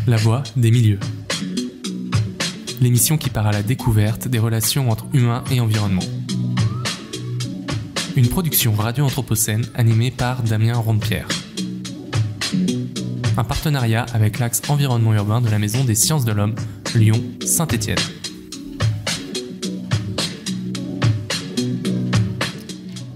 La voix des milieux. L'émission qui part à la découverte des relations entre humains et environnement. Une production Radio Anthropocène animée par Damien Rondepierre. Un partenariat avec l'axe environnement urbain de la Maison des Sciences de l'Homme, Lyon-Saint-Étienne.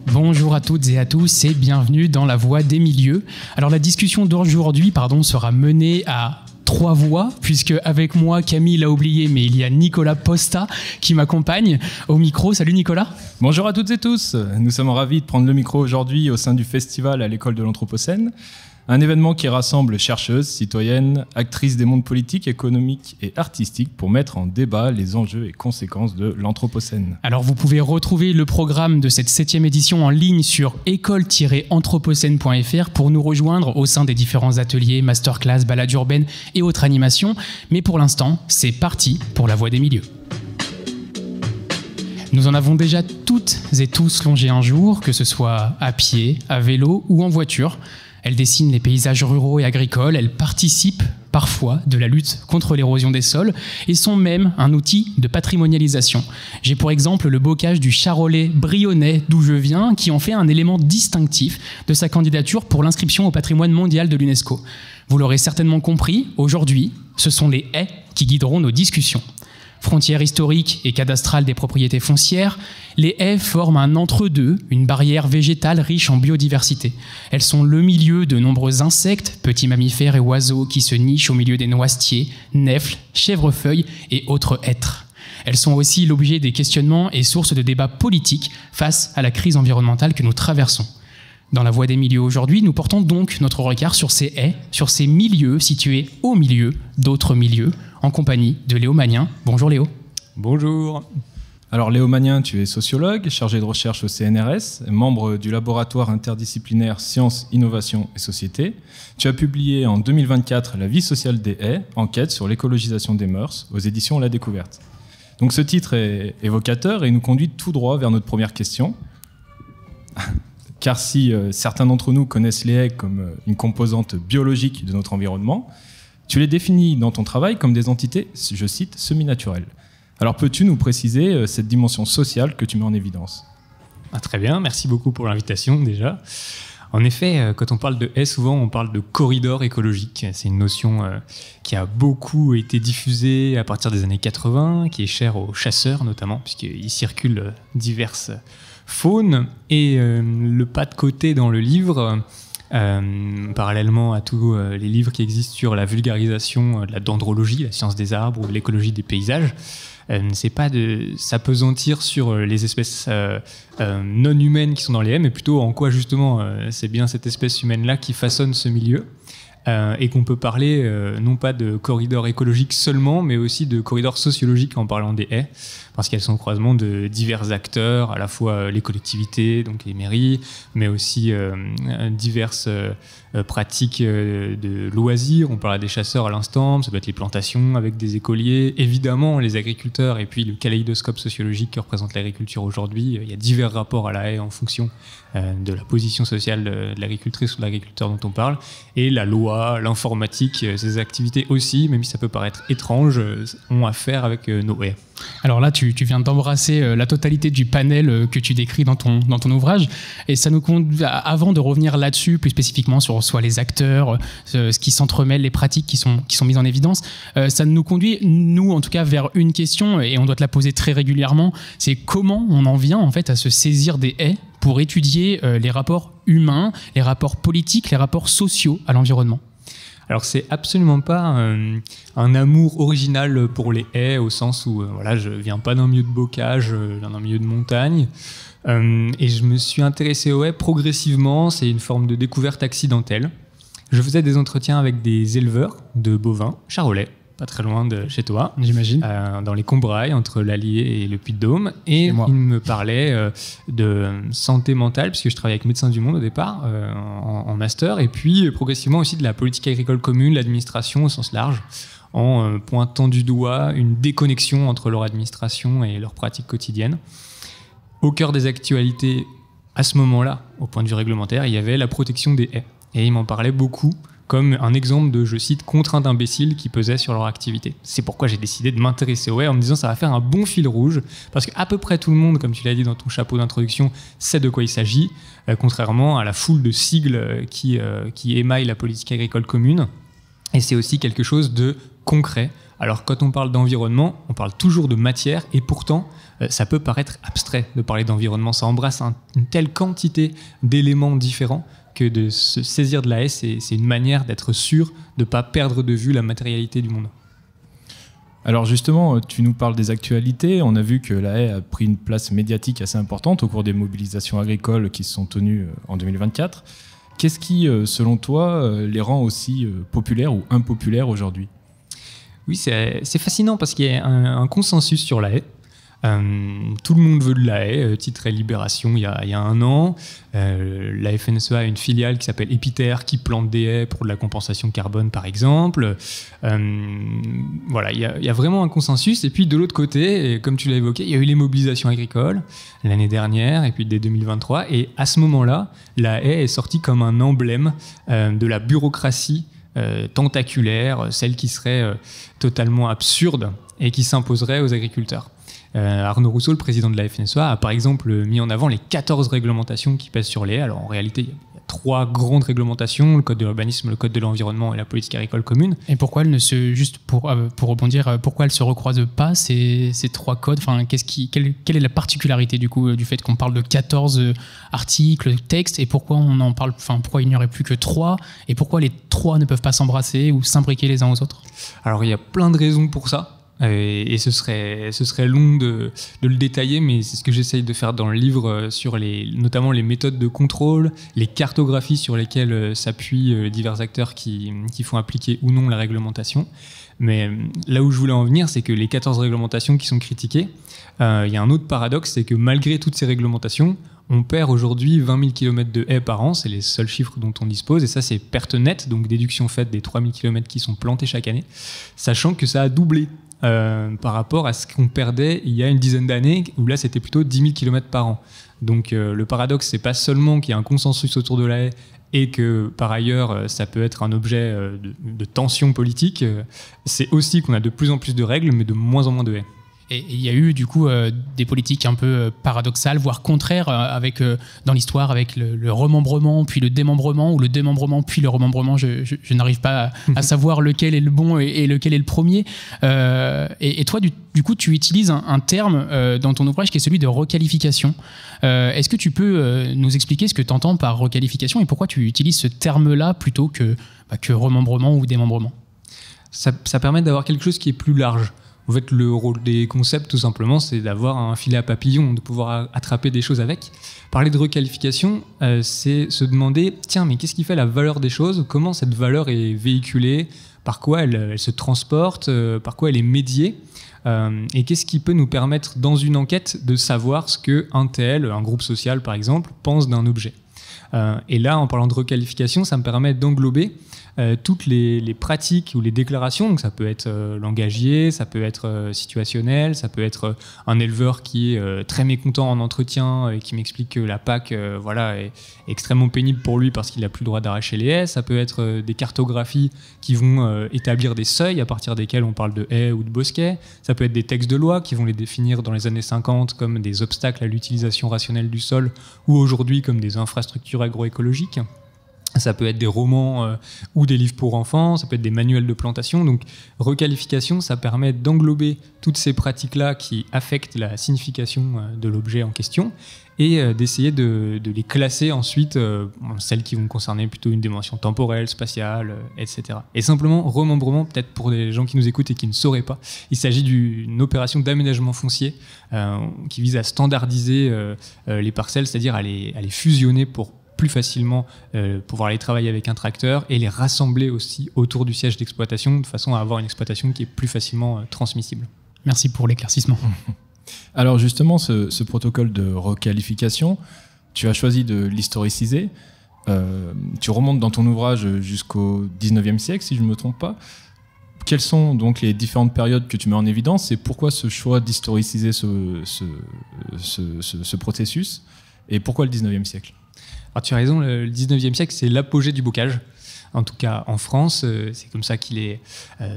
Bonjour à toutes et à tous et bienvenue dans La Voix des milieux. Alors la discussion d'aujourd'hui sera menée à 3 voix, puisque avec moi, Camille l'a oublié, mais il y a Nicolas Posta qui m'accompagne au micro. Salut Nicolas. Bonjour à toutes et tous. Nous sommes ravis de prendre le micro aujourd'hui au sein du festival à l'école de l'Anthropocène. Un événement qui rassemble chercheuses, citoyennes, actrices des mondes politiques, économiques et artistiques pour mettre en débat les enjeux et conséquences de l'Anthropocène. Alors vous pouvez retrouver le programme de cette 7e édition en ligne sur école-anthropocène.fr pour nous rejoindre au sein des différents ateliers, masterclass, balades urbaines et autres animations. Mais pour l'instant, c'est parti pour La Voix des milieux. Nous en avons déjà toutes et tous longé un jour, que ce soit à pied, à vélo ou en voiture. Elle dessine les paysages ruraux et agricoles, elle participe parfois de la lutte contre l'érosion des sols et sont même un outil de patrimonialisation. J'ai pour exemple le bocage du Charolais brionnais d'où je viens qui en fait un élément distinctif de sa candidature pour l'inscription au patrimoine mondial de l'UNESCO. Vous l'aurez certainement compris, aujourd'hui, ce sont les haies qui guideront nos discussions. Frontières historiques et cadastrales des propriétés foncières, les haies forment un entre-deux, une barrière végétale riche en biodiversité. Elles sont le milieu de nombreux insectes, petits mammifères et oiseaux qui se nichent au milieu des noisetiers, nèfles, chèvrefeuilles et autres hêtres. Elles sont aussi l'objet des questionnements et sources de débats politiques face à la crise environnementale que nous traversons. Dans La Voix des milieux aujourd'hui, nous portons donc notre regard sur ces haies, sur ces milieux situés au milieu d'autres milieux, en compagnie de Léo Magnien. Bonjour Léo. Bonjour. Alors Léo Magnien, tu es sociologue, chargé de recherche au CNRS, membre du laboratoire interdisciplinaire Sciences, Innovation et Société. Tu as publié en 2024 La vie sociale des haies, enquête sur l'écologisation des mœurs, aux éditions La Découverte. Donc ce titre est évocateur et nous conduit tout droit vers notre première question. Car si certains d'entre nous connaissent les haies comme une composante biologique de notre environnement, tu les définis dans ton travail comme des entités, je cite, semi-naturelles. Alors peux-tu nous préciser cette dimension sociale que tu mets en évidence ? Très bien, merci beaucoup pour l'invitation déjà. En effet, quand on parle de haies, souvent on parle de corridor écologique. C'est une notion qui a beaucoup été diffusée à partir des années 80, qui est chère aux chasseurs notamment, puisqu'il circule diverses faunes. Et le pas de côté dans le livre, parallèlement à tous les livres qui existent sur la vulgarisation de la dendrologie, la science des arbres ou l'écologie des paysages, c'est pas de s'apesantir sur les espèces non humaines qui sont dans les haies, mais plutôt en quoi justement c'est bien cette espèce humaine-là qui façonne ce milieu. Et qu'on peut parler non pas de corridor écologique seulement, mais aussi de corridor sociologique en parlant des haies, parce qu'elles sont au croisement de divers acteurs, à la fois les collectivités, donc les mairies, mais aussi diverses pratiques de loisirs. On parlait des chasseurs à l'instant, ça peut être les plantations avec des écoliers, évidemment les agriculteurs, et puis le kaléidoscope sociologique que représente l'agriculture aujourd'hui. Il y a divers rapports à la haie en fonction de la position sociale de l'agricultrice ou de l'agriculteur dont on parle, et la loi, l'informatique, ces activités aussi, même si ça peut paraître étrange, ont à faire avec nos haies. Alors là, tu viens d'embrasser la totalité du panel que tu décris dans ton ouvrage, et ça nous conduit, avant de revenir là-dessus, plus spécifiquement sur soit les acteurs, ce qui s'entremêle, les pratiques qui sont mises en évidence, ça nous conduit, nous en tout cas, vers une question, et on doit te la poser très régulièrement, c'est comment on en vient en fait à se saisir des haies pour étudier les rapports humains, les rapports politiques, les rapports sociaux à l'environnement. Alors c'est absolument pas un amour original pour les haies, au sens où voilà, je viens pas d'un milieu de bocage, je viens d'un milieu de montagne, et je me suis intéressé aux haies progressivement. C'est une forme de découverte accidentelle. Je faisais des entretiens avec des éleveurs de bovins charolais, pas très loin de chez toi, j'imagine, dans les Combrailles, entre l'Allier et le Puy-de-Dôme. Et il me parlait de santé mentale, puisque je travaillais avec Médecins du Monde au départ, en master, et puis progressivement aussi de la politique agricole commune, l'administration au sens large, en pointant du doigt une déconnexion entre leur administration et leurs pratiques quotidiennes. Au cœur des actualités, à ce moment-là, au point de vue réglementaire, il y avait la protection des haies. Et il m'en parlait beaucoup comme un exemple de, je cite, contrainte imbécile qui pesait sur leur activité. C'est pourquoi j'ai décidé de m'intéresser au haies en me disant ça va faire un bon fil rouge, parce qu'à peu près tout le monde, comme tu l'as dit dans ton chapeau d'introduction, sait de quoi il s'agit, contrairement à la foule de sigles qui émaillent la politique agricole commune. Et c'est aussi quelque chose de concret. Alors quand on parle d'environnement, on parle toujours de matière, et pourtant ça peut paraître abstrait de parler d'environnement. Ça embrasse une telle quantité d'éléments différents que de se saisir de la haie, c'est une manière d'être sûr de ne pas perdre de vue la matérialité du monde. Alors justement, tu nous parles des actualités. On a vu que la haie a pris une place médiatique assez importante au cours des mobilisations agricoles qui se sont tenues en 2024. Qu'est-ce qui, selon toi, les rend aussi populaires ou impopulaires aujourd'hui ? Oui, c'est fascinant parce qu'il y a un consensus sur la haie. Tout le monde veut de la haie, titre Libération il y a 1 an. La FNSEA a une filiale qui s'appelle Épiter qui plante des haies pour de la compensation carbone par exemple. Voilà, il y a vraiment un consensus. Et puis de l'autre côté, et comme tu l'as évoqué, il y a eu les mobilisations agricoles l'année dernière et puis dès 2023. Et à ce moment-là, la haie est sortie comme un emblème de la bureaucratie tentaculaire, celle qui serait totalement absurde et qui s'imposerait aux agriculteurs. Arnaud Rousseau, le président de la FNSEA, a par exemple mis en avant les 14 réglementations qui pèsent sur les haies. Alors en réalité, il y a 3 grandes réglementations, le code de l'urbanisme, le code de l'environnement et la politique agricole commune. Et pourquoi elles ne se, juste pour rebondir, pourquoi elles se recroisent pas ces 3 codes? Enfin, quelle est la particularité du coup du fait qu'on parle de 14 articles, textes, et pourquoi on en parle, enfin pourquoi il n'y aurait plus que 3, et pourquoi les 3 ne peuvent pas s'embrasser ou s'imbriquer les uns aux autres? Alors il y a plein de raisons pour ça. Et ce serait long de le détailler, mais c'est ce que j'essaye de faire dans le livre sur notamment les méthodes de contrôle, les cartographies sur lesquelles s'appuient divers acteurs qui font appliquer ou non la réglementation. Mais là où je voulais en venir, c'est que les 14 réglementations qui sont critiquées, il y a un autre paradoxe, c'est que malgré toutes ces réglementations, on perd aujourd'hui 20 000 km de haies par an, c'est les seuls chiffres dont on dispose, et ça c'est perte nette, donc déduction faite des 3 000 km qui sont plantés chaque année, sachant que ça a doublé par rapport à ce qu'on perdait il y a une dizaine d'années, où là c'était plutôt 10 000 km par an. Donc le paradoxe, c'est pas seulement qu'il y a un consensus autour de la haie et que par ailleurs ça peut être un objet de tension politique, c'est aussi qu'on a de plus en plus de règles mais de moins en moins de haies. Et il y a eu du coup des politiques un peu paradoxales, voire contraires dans l'histoire, avec le remembrement puis le démembrement, ou le démembrement puis le remembrement. Je n'arrive pas à savoir lequel est le bon et lequel est le premier. Et toi, du coup, tu utilises un terme dans ton ouvrage qui est celui de requalification. Est-ce que tu peux nous expliquer ce que tu entends par requalification et pourquoi tu utilises ce terme-là plutôt que remembrement ou démembrement? Ça permet d'avoir quelque chose qui est plus large. En fait, le rôle des concepts, tout simplement, c'est d'avoir un filet à papillon, de pouvoir attraper des choses avec. Parler de requalification, c'est se demander, tiens, mais qu'est-ce qui fait la valeur des choses? Comment cette valeur est véhiculée? Par quoi elle se transporte? Par quoi elle est médiée? Et qu'est-ce qui peut nous permettre, dans une enquête, de savoir ce qu'un tel, un groupe social, par exemple, pense d'un objet? Et là, en parlant de requalification, ça me permet d'englober toutes les pratiques ou les déclarations. Donc ça peut être langagier, ça peut être situationnel, ça peut être un éleveur qui est très mécontent en entretien et qui m'explique que la PAC est extrêmement pénible pour lui parce qu'il n'a plus le droit d'arracher les haies. Ça peut être des cartographies qui vont établir des seuils à partir desquels on parle de haies ou de bosquets. Ça peut être des textes de loi qui vont les définir dans les années 50 comme des obstacles à l'utilisation rationnelle du sol, ou aujourd'hui comme des infrastructures agroécologiques. Ça peut être des romans ou des livres pour enfants, ça peut être des manuels de plantation. Donc, requalification, ça permet d'englober toutes ces pratiques-là qui affectent la signification de l'objet en question et d'essayer de les classer ensuite, celles qui vont concerner plutôt une dimension temporelle, spatiale, etc. Et simplement, remembrement, peut-être pour les gens qui nous écoutent et qui ne sauraient pas, il s'agit d'une opération d'aménagement foncier qui vise à standardiser les parcelles, c'est-à-dire à les fusionner pour plus facilement pouvoir les travailler avec un tracteur et les rassembler aussi autour du siège d'exploitation de façon à avoir une exploitation qui est plus facilement transmissible. Merci pour l'éclaircissement. Alors justement, ce protocole de requalification, tu as choisi de l'historiciser. Tu remontes dans ton ouvrage jusqu'au 19e siècle, si je ne me trompe pas. Quelles sont donc les différentes périodes que tu mets en évidence et pourquoi ce choix d'historiciser ce processus et pourquoi le 19e siècle? Alors, tu as raison, le 19e siècle, c'est l'apogée du bocage. En tout cas, en France, c'est comme ça qu'il est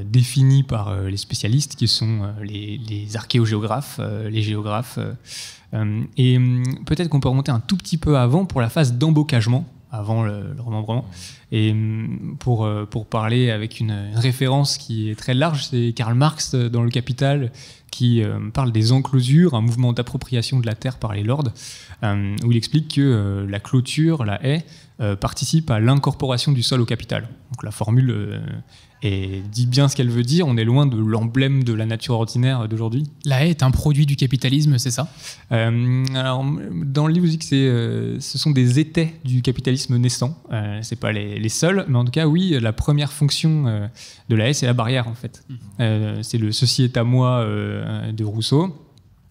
défini par les spécialistes, qui sont les archéogéographes, les géographes. Et peut-être qu'on peut remonter un tout petit peu avant pour la phase d'embocagement, avant le remembrement. Et pour parler avec une référence qui est très large, c'est Karl Marx dans Le Capital qui parle des enclosures, un mouvement d'appropriation de la terre par les lords, où il explique que la clôture, la haie, participe à l'incorporation du sol au capital. Donc la formule dit bien ce qu'elle veut dire, on est loin de l'emblème de la nature ordinaire d'aujourd'hui. La haie est un produit du capitalisme, c'est ça ? Alors, dans le livre, je dis que ce sont des étais du capitalisme naissant. C'est pas les seuls, mais en tout cas, oui, la première fonction de la haie, c'est la barrière, en fait. C'est le « ceci est à moi » de Rousseau.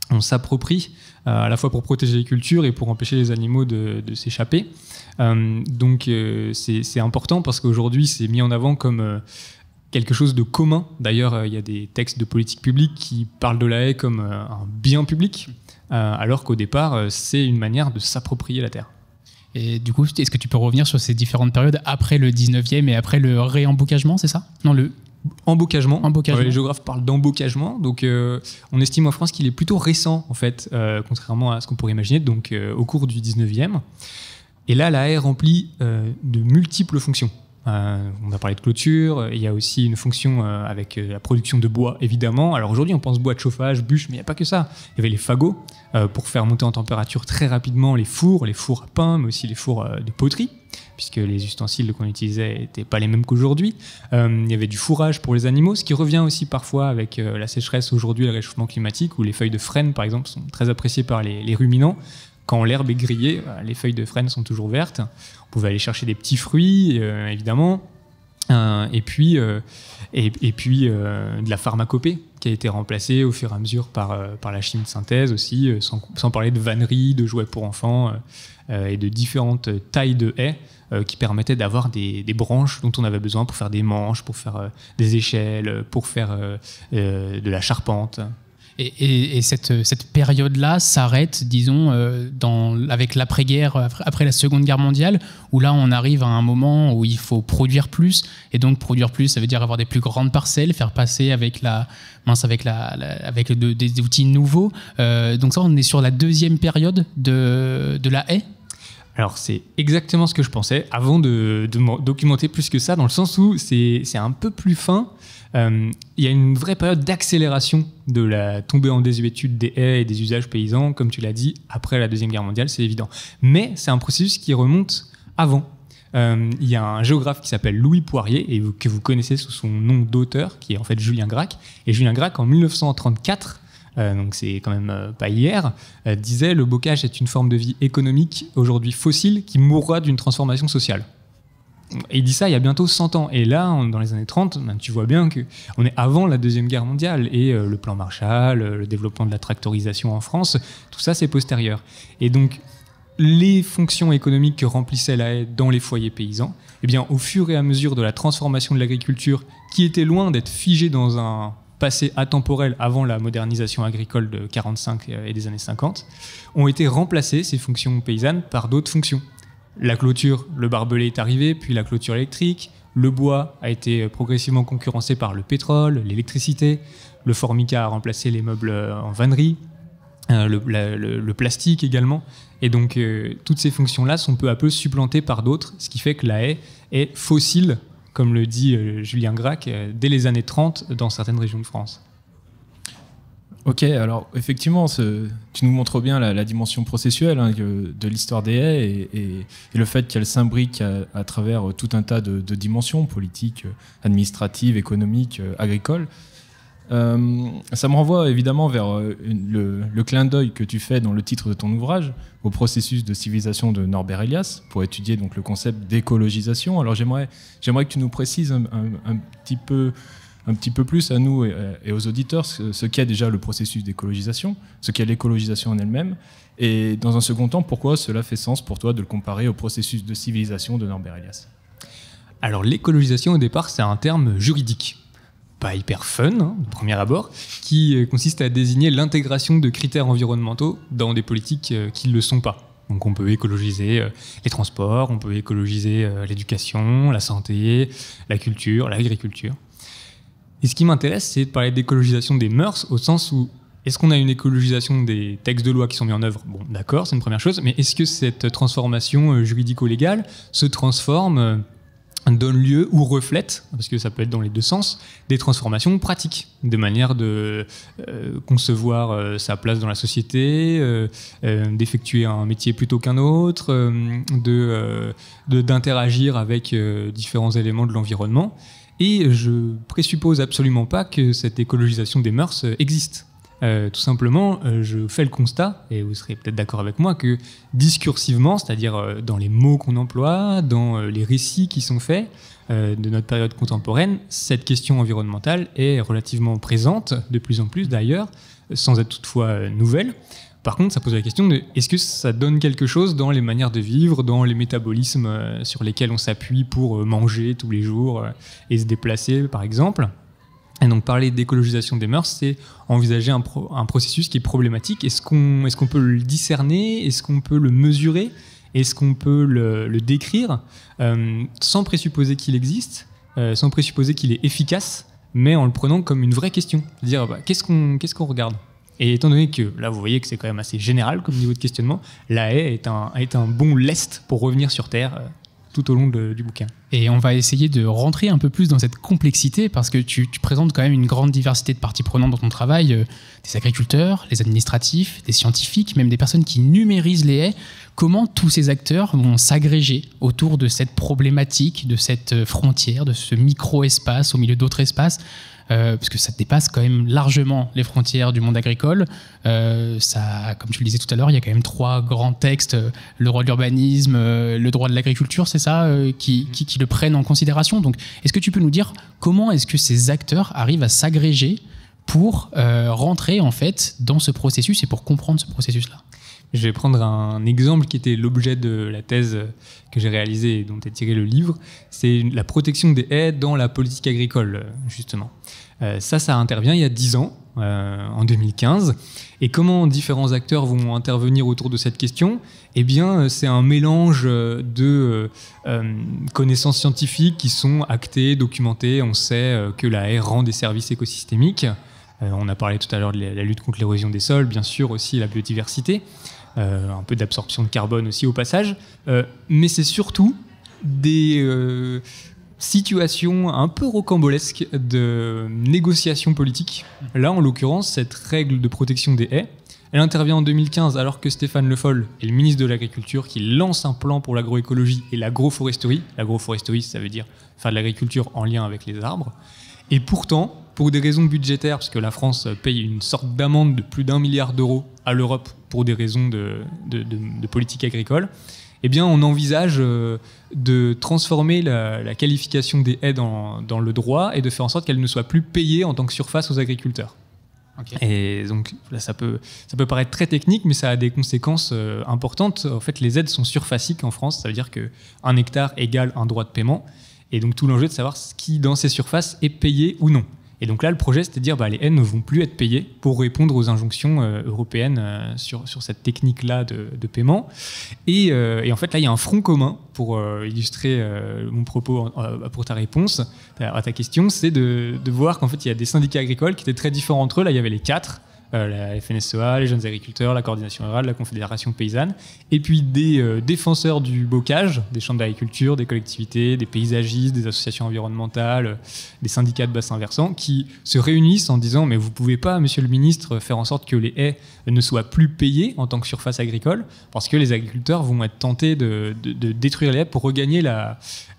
On s'approprie à la fois pour protéger les cultures et pour empêcher les animaux de s'échapper. Donc, c'est important parce qu'aujourd'hui, c'est mis en avant comme quelque chose de commun. D'ailleurs, il y a des textes de politique publique qui parlent de la haie comme un bien public, alors qu'au départ, c'est une manière de s'approprier la terre. Et du coup, est-ce que tu peux revenir sur ces différentes périodes après le 19e et après le réembocagement, c'est ça ? Non, le embocagement. Les géographes parlent d'embocagement. Donc, on estime en France qu'il est plutôt récent, en fait, contrairement à ce qu'on pourrait imaginer, donc au cours du 19e. Et là, la haie remplit de multiples fonctions. On a parlé de clôture, il y a aussi une fonction avec la production de bois, évidemment. Alors aujourd'hui, on pense bois de chauffage, bûches, mais il n'y a pas que ça. Il y avait les fagots pour faire monter en température très rapidement les fours à pain, mais aussi les fours de poterie, puisque les ustensiles qu'on utilisait n'étaient pas les mêmes qu'aujourd'hui. Il y avait du fourrage pour les animaux, ce qui revient aussi parfois avec la sécheresse aujourd'hui et le réchauffement climatique, où les feuilles de frêne, par exemple, sont très appréciées par les ruminants. Quand l'herbe est grillée, les feuilles de frêne sont toujours vertes. On pouvait aller chercher des petits fruits, évidemment. Et puis de la pharmacopée qui a été remplacée au fur et à mesure par la chimie de synthèse aussi, sans parler de vanneries, de jouets pour enfants et de différentes tailles de haies qui permettaient d'avoir des branches dont on avait besoin pour faire des manches, pour faire des échelles, pour faire de la charpente. Et cette période-là s'arrête, disons, avec l'après-guerre, après la Seconde Guerre mondiale, où là, on arrive à un moment où il faut produire plus. Et donc, produire plus, ça veut dire avoir des plus grandes parcelles, faire passer avec des outils nouveaux. Donc ça, on est sur la deuxième période de la haie. Alors, c'est exactement ce que je pensais, avant de me documenter plus que ça, dans le sens où c'est un peu plus fin. Il y a une vraie période d'accélération de la tombée en désuétude des haies et des usages paysans, comme tu l'as dit, après la Deuxième Guerre mondiale, c'est évident. Mais c'est un processus qui remonte avant. Il y a un géographe qui s'appelle Louis Poirier, et que vous connaissez sous son nom d'auteur, qui est en fait Julien Gracq. Et Julien Gracq, en 1934, donc c'est quand même pas hier, disait « Le bocage est une forme de vie économique, aujourd'hui fossile, qui mourra d'une transformation sociale ». Et il dit ça il y a bientôt 100 ans. Et là, dans les années 30, tu vois bien qu'on est avant la Deuxième Guerre mondiale. Et le plan Marshall, le développement de la tractorisation en France, tout ça, c'est postérieur. Et donc, les fonctions économiques que remplissait la haie dans les foyers paysans, eh bien, au fur et à mesure de la transformation de l'agriculture, qui était loin d'être figée dans un passé atemporel avant la modernisation agricole de 45 et des années 50, ont été remplacées, ces fonctions paysannes, par d'autres fonctions. La clôture, le barbelé est arrivé, puis la clôture électrique. Le bois a été progressivement concurrencé par le pétrole, l'électricité. Le formica a remplacé les meubles en vannerie. Le plastique également. Et donc, toutes ces fonctions-là sont peu à peu supplantées par d'autres, ce qui fait que la haie est fossile, comme le dit Julien Gracq, dès les années 30 dans certaines régions de France. Ok, alors effectivement, tu nous montres bien la dimension processuelle de l'histoire des haies et le fait qu'elle s'imbrique à travers tout un tas de dimensions politiques, administratives, économiques, agricoles. Ça me renvoie évidemment vers le clin d'œil que tu fais dans le titre de ton ouvrage au processus de civilisation de Norbert Elias pour étudier donc le concept d'écologisation. Alors j'aimerais que tu nous précises un petit peu plus à nous et aux auditeurs ce qu'est déjà le processus d'écologisation, ce qu'est l'écologisation en elle-même, et dans un second temps, pourquoi cela fait sens pour toi de le comparer au processus de civilisation de Norbert Elias. Alors l'écologisation au départ, c'est un terme juridique, pas hyper fun, de premier abord, qui consiste à désigner l'intégration de critères environnementaux dans des politiques qui ne le sont pas. Donc on peut écologiser les transports, on peut écologiser l'éducation, la santé, la culture, l'agriculture. Et ce qui m'intéresse, c'est de parler d'écologisation des mœurs, au sens où est-ce qu'on a une écologisation des textes de loi qui sont mis en œuvre? Bon, d'accord, c'est une première chose, mais est-ce que cette transformation juridico-légale se transforme, donne lieu ou reflète, parce que ça peut être dans les deux sens, des transformations pratiques, de manière de concevoir sa place dans la société, d'effectuer un métier plutôt qu'un autre, d'interagir avec différents éléments de l'environnement. Et je présuppose absolument pas que cette écologisation des mœurs existe. Tout simplement, je fais le constat, et vous serez peut-être d'accord avec moi, que discursivement, c'est-à-dire dans les mots qu'on emploie, dans les récits qui sont faits de notre période contemporaine, cette question environnementale est relativement présente, de plus en plus d'ailleurs, sans être toutefois nouvelle. Par contre, ça pose la question de est-ce que ça donne quelque chose dans les manières de vivre, dans les métabolismes sur lesquels on s'appuie pour manger tous les jours et se déplacer, par exemple. Et donc parler d'écologisation des mœurs, c'est envisager un processus qui est problématique. Est-ce qu'on peut le discerner? Est-ce qu'on peut le mesurer? Est-ce qu'on peut le décrire sans présupposer qu'il existe, sans présupposer qu'il est efficace, mais en le prenant comme une vraie question? C'est-à-dire, qu'est-ce qu'on regarde? Et étant donné que, là vous voyez que c'est quand même assez général comme niveau de questionnement, la haie est un bon lest pour revenir sur Terre tout au long du bouquin. Et on va essayer de rentrer un peu plus dans cette complexité parce que tu présentes quand même une grande diversité de parties prenantes dans ton travail, des agriculteurs, les administratifs, des scientifiques, même des personnes qui numérisent les haies. Comment tous ces acteurs vont s'agréger autour de cette problématique, de cette frontière, de ce micro-espace au milieu d'autres espaces, parce que ça dépasse quand même largement les frontières du monde agricole. Comme tu le disais tout à l'heure, il y a quand même 3 grands textes, le droit de l'urbanisme, le droit de l'agriculture, c'est ça, qui le prennent en considération. Donc, est-ce que tu peux nous dire comment est-ce que ces acteurs arrivent à s'agréger pour rentrer en fait dans ce processus et pour comprendre ce processus-là? Je vais prendre un exemple qui était l'objet de la thèse que j'ai réalisée et dont est tiré le livre. C'est la protection des haies dans la politique agricole, justement. Ça intervient il y a 10 ans, en 2015. Et comment différents acteurs vont intervenir autour de cette question? Eh bien, c'est un mélange de connaissances scientifiques qui sont actées, documentées. On sait que la haie rend des services écosystémiques. On a parlé tout à l'heure de la lutte contre l'érosion des sols, bien sûr aussi la biodiversité. Un peu d'absorption de carbone aussi au passage, mais c'est surtout des situations un peu rocambolesques de négociation politique. Là, en l'occurrence, cette règle de protection des haies, elle intervient en 2015 alors que Stéphane Le Foll est le ministre de l'Agriculture qui lance un plan pour l'agroécologie et l'agroforesterie. L'agroforesterie, ça veut dire faire de l'agriculture en lien avec les arbres. Et pourtant, pour des raisons budgétaires, parce que la France paye une sorte d'amende de plus d'1 milliard d'euros à l'Europe pour des raisons de politique agricole, eh bien, on envisage de transformer la qualification des haies dans le droit et de faire en sorte qu'elles ne soient plus payées en tant que surface aux agriculteurs. Okay. Et donc là, ça peut paraître très technique, mais ça a des conséquences importantes. En fait, les aides sont surfaciques en France, ça veut dire qu'un hectare égale un droit de paiement. Et donc tout l'enjeu est de savoir ce qui, dans ces surfaces, est payé ou non. Et donc là, le projet, c'était de dire les haies ne vont plus être payées pour répondre aux injonctions européennes sur cette technique-là de paiement. Et en fait, là, il y a un front commun pour illustrer mon propos pour ta réponse à ta question, c'est de voir qu'en fait, il y a des syndicats agricoles qui étaient très différents entre eux. Là, il y avait les 4. La FNSEA, les jeunes agriculteurs, la coordination rurale, la confédération paysanne, et puis des défenseurs du bocage, des chambres d'agriculture, des collectivités, des paysagistes, des associations environnementales, des syndicats de bassins versants, qui se réunissent en disant « mais vous pouvez pas, monsieur le ministre, faire en sorte que les haies ne soient plus payées en tant que surface agricole, parce que les agriculteurs vont être tentés de détruire les haies pour regagner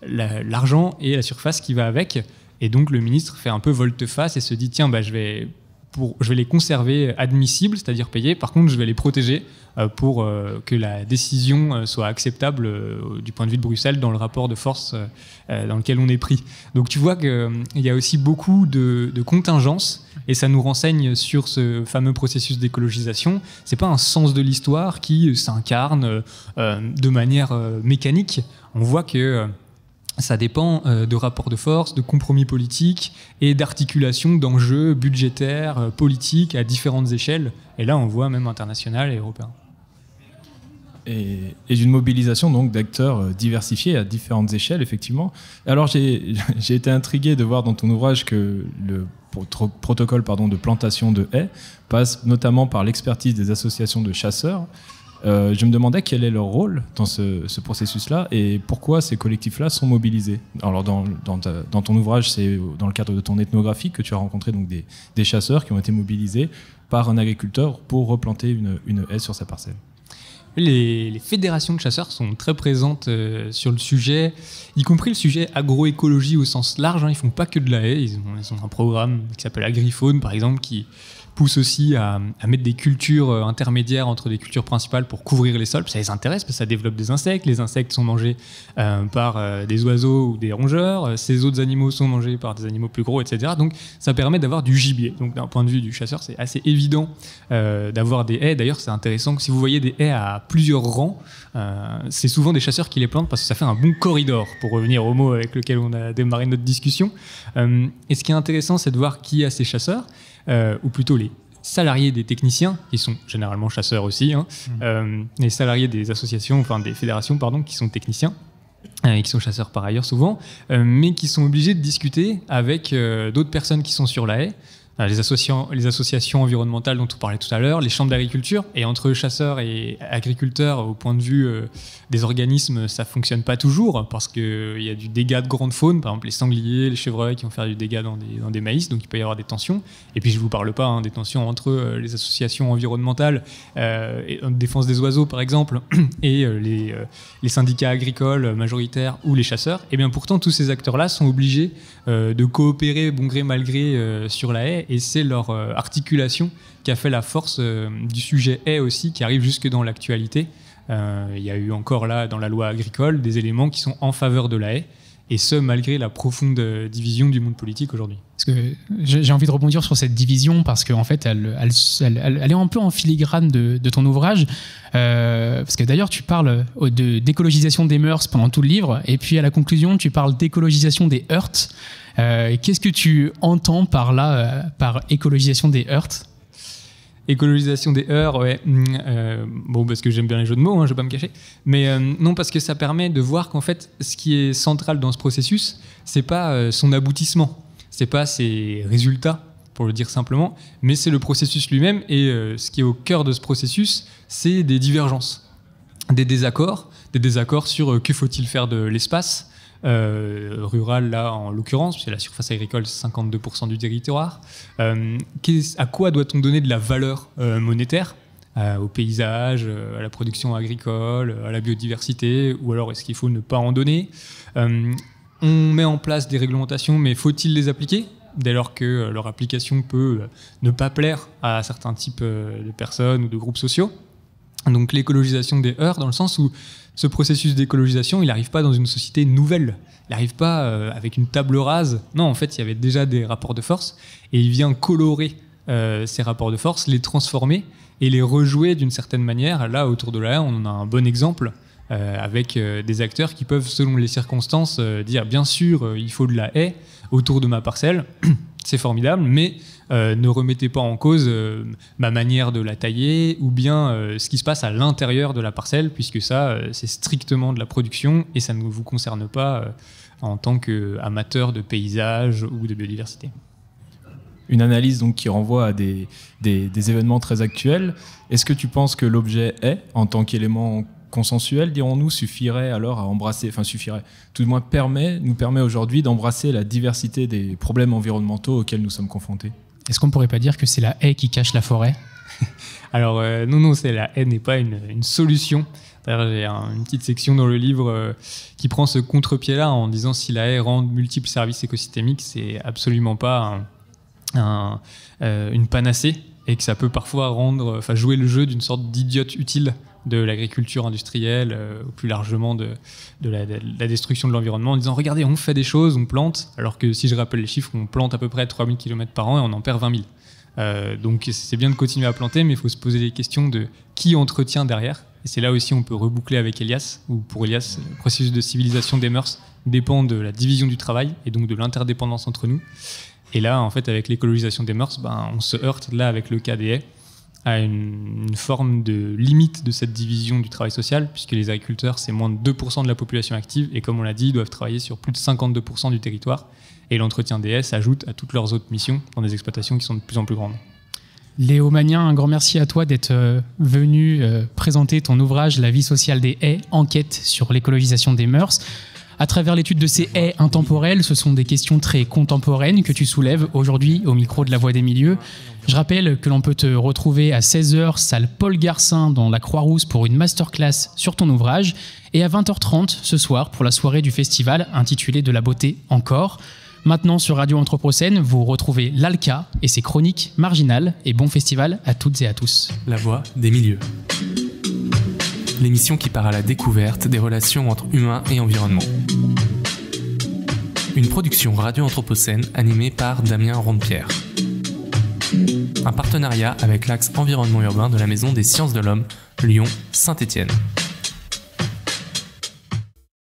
l'argent et la surface qui va avec ». Et donc le ministre fait un peu volte-face et se dit « tiens, je vais les conserver admissibles, c'est-à-dire payés. Par contre, je vais les protéger pour que la décision soit acceptable du point de vue de Bruxelles dans le rapport de force dans lequel on est pris. » Donc tu vois qu'il y a aussi beaucoup de contingences et ça nous renseigne sur ce fameux processus d'écologisation. C'est pas un sens de l'histoire qui s'incarne de manière mécanique. On voit que ça dépend de rapports de force, de compromis politiques et d'articulation d'enjeux budgétaires, politiques à différentes échelles. Et là, on voit même international et européen. et d'une mobilisation donc d'acteurs diversifiés à différentes échelles, effectivement. Alors j'ai été intrigué de voir dans ton ouvrage que le protocole de plantation de haies passe notamment par l'expertise des associations de chasseurs. Je me demandais quel est leur rôle dans ce processus-là et pourquoi ces collectifs-là sont mobilisés. Alors dans ton ouvrage, c'est dans le cadre de ton ethnographie que tu as rencontré donc des chasseurs qui ont été mobilisés par un agriculteur pour replanter une haie sur sa parcelle. Les fédérations de chasseurs sont très présentes sur le sujet, y compris le sujet agroécologie au sens large. Ils ne font pas que de la haie, ils ont un programme qui s'appelle Agrifaune, par exemple, qui pousse aussi à mettre des cultures intermédiaires entre des cultures principales pour couvrir les sols. Ça les intéresse parce que ça développe des insectes. Les insectes sont mangés par des oiseaux ou des rongeurs. Ces autres animaux sont mangés par des animaux plus gros, etc. Donc ça permet d'avoir du gibier. Donc d'un point de vue du chasseur, c'est assez évident d'avoir des haies. D'ailleurs, c'est intéressant que si vous voyez des haies à plusieurs rangs, c'est souvent des chasseurs qui les plantent parce que ça fait un bon corridor, pour revenir au mot avec lequel on a démarré notre discussion. Et ce qui est intéressant, c'est de voir qui a ces chasseurs. Ou plutôt les salariés des techniciens, qui sont généralement chasseurs aussi, les salariés des associations, enfin des fédérations, pardon, qui sont techniciens, et qui sont chasseurs par ailleurs souvent, mais qui sont obligés de discuter avec d'autres personnes qui sont sur la haie, les associations environnementales dont on parlait tout à l'heure, les chambres d'agriculture, et entre chasseurs et agriculteurs, au point de vue des organismes, ça ne fonctionne pas toujours, parce qu'il y a du dégât de grande faune, par exemple les sangliers, les chevreuils qui vont faire du dégât dans des maïs, donc il peut y avoir des tensions. Et puis je ne vous parle pas des tensions entre les associations environnementales, et défense des oiseaux par exemple, et les syndicats agricoles majoritaires ou les chasseurs. Et bien pourtant, tous ces acteurs-là sont obligés de coopérer bon gré mal gré sur la haie, et c'est leur articulation qui a fait la force du sujet haie aussi, qui arrive jusque dans l'actualité. Il y a eu encore là, dans la loi agricole, des éléments qui sont en faveur de la haie, et ce, malgré la profonde division du monde politique aujourd'hui. Parce que j'ai envie de rebondir sur cette division, parce qu'en fait, elle est un peu en filigrane de ton ouvrage. Parce que d'ailleurs, tu parles d'écologisation des mœurs pendant tout le livre, et puis à la conclusion, tu parles d'écologisation des heurts. Qu'est-ce que tu entends par là, par écologisation des heurts ? Écologisation des heurts, ouais. Bon, parce que j'aime bien les jeux de mots, je ne vais pas me cacher. Mais non, parce que ça permet de voir qu'en fait, ce qui est central dans ce processus, ce n'est pas son aboutissement, ce n'est pas ses résultats, pour le dire simplement, mais c'est le processus lui-même. Et ce qui est au cœur de ce processus, c'est des divergences, des désaccords sur que faut-il faire de l'espace rural, là en l'occurrence, c'est la surface agricole, 52% du territoire. À quoi doit-on donner de la valeur monétaire, au paysage, à la production agricole, à la biodiversité, ou alors est-ce qu'il faut ne pas en donner? On met en place des réglementations, mais faut-il les appliquer dès lors que leur application peut ne pas plaire à certains types de personnes ou de groupes sociaux? Donc l'écologisation des heurts, dans le sens où ce processus d'écologisation, il n'arrive pas dans une société nouvelle. Il n'arrive pas avec une table rase. Non, en fait, il y avait déjà des rapports de force, et il vient colorer ces rapports de force, les transformer et les rejouer d'une certaine manière. Là, autour de la haie, on en a un bon exemple avec des acteurs qui peuvent, selon les circonstances, dire bien sûr, il faut de la haie autour de ma parcelle. C'est formidable, mais ne remettez pas en cause ma manière de la tailler, ou bien ce qui se passe à l'intérieur de la parcelle, puisque ça, c'est strictement de la production et ça ne vous concerne pas en tant qu'amateur de paysage ou de biodiversité. Une analyse donc qui renvoie à des événements très actuels. Est-ce que tu penses que l'objet haie, en tant qu'élément consensuel, dirons-nous, suffirait alors à embrasser, tout du moins nous permet aujourd'hui d'embrasser la diversité des problèmes environnementaux auxquels nous sommes confrontés? Est-ce qu'on ne pourrait pas dire que c'est la haie qui cache la forêt? Alors non, la haie n'est pas une solution. D'ailleurs, j'ai une petite section dans le livre qui prend ce contre-pied-là en disant si la haie rend multiples services écosystémiques, c'est absolument pas une panacée, et que ça peut parfois jouer le jeu d'une sorte d'idiote utile de l'agriculture industrielle, ou plus largement de la destruction de l'environnement, en disant regardez, on fait des choses, on plante, alors que si je rappelle les chiffres, on plante à peu près 3000 km par an et on en perd 20 000. Donc c'est bien de continuer à planter, mais il faut se poser les questions de qui entretient derrière. Et c'est là aussi on peut reboucler avec Elias, où pour Elias, le processus de civilisation des mœurs dépend de la division du travail et donc de l'interdépendance entre nous. Et là, en fait, avec l'écologisation des mœurs, on se heurte là avec le cas des haies, à une forme de limite de cette division du travail social, puisque les agriculteurs, c'est moins de 2% de la population active, et comme on l'a dit, ils doivent travailler sur plus de 52% du territoire, et l'entretien des haies s'ajoute à toutes leurs autres missions dans des exploitations qui sont de plus en plus grandes. Léo Magnin, un grand merci à toi d'être venu présenter ton ouvrage « La vie sociale des haies, enquête sur l'écologisation des mœurs ». À travers l'étude de ces haies intemporelles, ce sont des questions très contemporaines que tu soulèves aujourd'hui au micro de La Voix des Milieux. Je rappelle que l'on peut te retrouver à 16h, salle Paul Garcin dans la Croix-Rousse pour une masterclass sur ton ouvrage et à 20h30 ce soir pour la soirée du festival intitulée « De la beauté encore ». Maintenant sur Radio Anthropocène, vous retrouvez l'ALCA et ses chroniques marginales et bon festival à toutes et à tous. La Voix des Milieux. L'émission qui part à la découverte des relations entre humains et environnement. Une production Radio Anthropocène animée par Damien Rondepierre. Un partenariat avec l'axe environnement urbain de la Maison des Sciences de l'Homme, Lyon-Saint-Étienne.